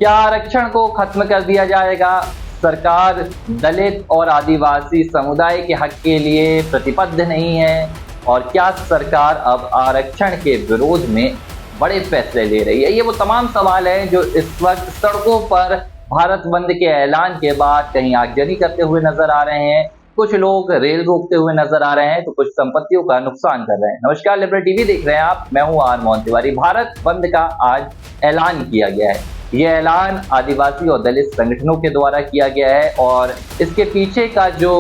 क्या आरक्षण को खत्म कर दिया जाएगा? सरकार दलित और आदिवासी समुदाय के हक के लिए प्रतिबद्ध नहीं है और क्या सरकार अब आरक्षण के विरोध में बड़े फैसले ले रही है? ये वो तमाम सवाल हैं जो इस वक्त सड़कों पर भारत बंद के ऐलान के बाद कहीं आगजनी करते हुए नजर आ रहे हैं। कुछ लोग रेल रोकते हुए नजर आ रहे हैं तो कुछ संपत्तियों का नुकसान कर रहे हैं। नमस्कार, लिबरल टीवी देख रहे हैं आप, मैं हूं आर मोहन तिवारी। भारत बंद का आज ऐलान किया गया है। ये ऐलान आदिवासी और दलित संगठनों के द्वारा किया गया है और इसके पीछे का जो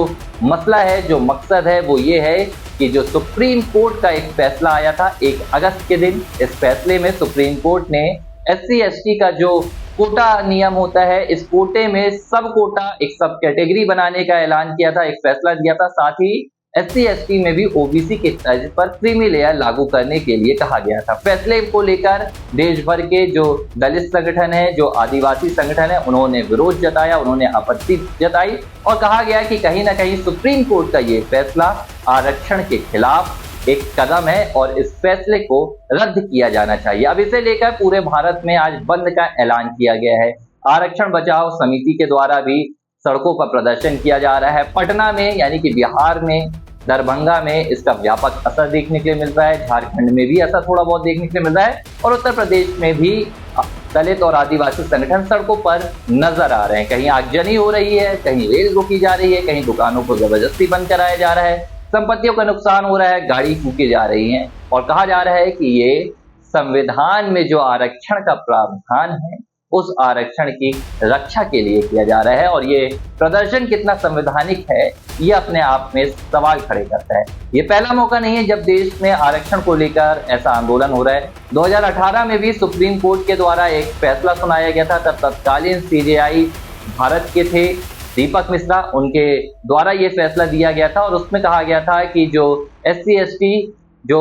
मसला है, जो मकसद है, वो ये है कि जो सुप्रीम कोर्ट का एक फैसला आया था 1 अगस्त के दिन, इस फैसले में सुप्रीम कोर्ट ने SC ST का जो कोटा नियम होता है, इस कोटे में सब कोटा एक सब कैटेगरी बनाने का ऐलान किया था, एक फैसला दिया था। साथ ही SC ST में भी OBC के तर्ज पर क्रीमी लेयर लागू करने के लिए कहा गया था। फैसले को लेकर देश भर के जो दलित संगठन है, जो आदिवासी संगठन है, उन्होंने विरोध जताया, उन्होंने आपत्ति जताई और कहा गया कि कहीं ना कहीं सुप्रीम कोर्ट का ये फैसला आरक्षण के खिलाफ एक कदम है और इस फैसले को रद्द किया जाना चाहिए। अब इसे लेकर पूरे भारत में आज बंद का ऐलान किया गया है। आरक्षण बचाओ समिति के द्वारा भी सड़कों पर प्रदर्शन किया जा रहा है। पटना में यानी कि बिहार में, दरभंगा में इसका व्यापक असर देखने के लिए मिल रहा है। झारखंड में भी ऐसा थोड़ा बहुत देखने के लिए मिल रहा है और उत्तर प्रदेश में भी दलित और आदिवासी संगठन सड़कों पर नजर आ रहे हैं। कहीं आगजनी हो रही है, कहीं रेल रोकी जा रही है, कहीं दुकानों को जबरदस्ती बंद कराया जा रहा है, संपत्तियों का नुकसान हो रहा है, गाड़ी फूकी जा रही है और कहा जा रहा है कि ये संविधान में जो आरक्षण का प्रावधान है, उस आरक्षण की रक्षा के लिए किया जा रहा है। और ये प्रदर्शन कितना संवैधानिक है, ये अपने आप में सवाल खड़े करता है। ये पहला मौका नहीं है जब देश में आरक्षण को लेकर ऐसा आंदोलन हो रहा है। 2018 में भी सुप्रीम कोर्ट के द्वारा एक फैसला सुनाया गया था। तब तत्कालीन CJI भारत के थे दीपक मिश्रा, उनके द्वारा ये फैसला दिया गया था और उसमें कहा गया था कि जो SC ST जो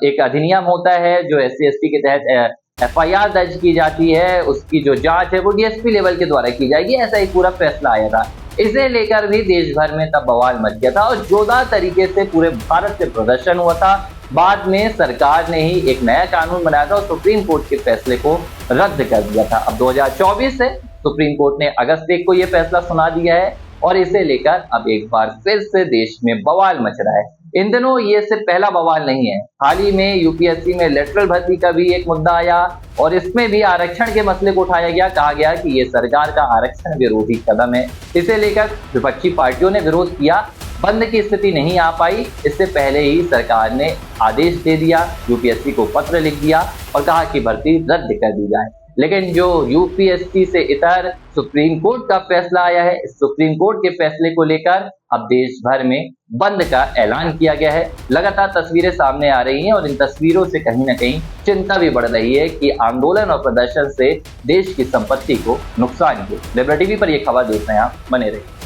एक अधिनियम होता है, जो SC ST के तहत FIR दर्ज की जाती है, उसकी जो जांच है वो DSP लेवल के द्वारा की जाएगी। ऐसा एक पूरा फैसला आया था। इसे लेकर भी देश भर में तब बवाल मच गया था और जोरदार तरीके से पूरे भारत से प्रदर्शन हुआ था। बाद में सरकार ने ही एक नया कानून बनाया था और सुप्रीम कोर्ट के फैसले को रद्द कर दिया था। अब 2024 से सुप्रीम कोर्ट ने अगस्त 1 को यह फैसला सुना दिया है और इसे लेकर अब एक बार फिर से देश में बवाल मच रहा है। इन दिनों ये सिर्फ पहला बवाल नहीं है। हाल ही में UPSC में लेटरल भर्ती का भी एक मुद्दा आया और इसमें भी आरक्षण के मसले को उठाया गया। कहा गया कि ये सरकार का आरक्षण विरोधी कदम है। इसे लेकर विपक्षी पार्टियों ने विरोध किया। बंद की स्थिति नहीं आ पाई, इससे पहले ही सरकार ने आदेश दे दिया, UPSC को पत्र लिख दिया और कहा कि भर्ती रद्द कर दी जाए। लेकिन जो UPSC से इतर सुप्रीम कोर्ट का फैसला आया है, इस सुप्रीम कोर्ट के फैसले को लेकर अब देश भर में बंद का ऐलान किया गया है। लगातार तस्वीरें सामने आ रही हैं और इन तस्वीरों से कहीं ना कहीं चिंता भी बढ़ रही है कि आंदोलन और प्रदर्शन से देश की संपत्ति को नुकसान हो। लिबरल टीवी पर यह खबर देख रहे हैं आप, बने रहिए।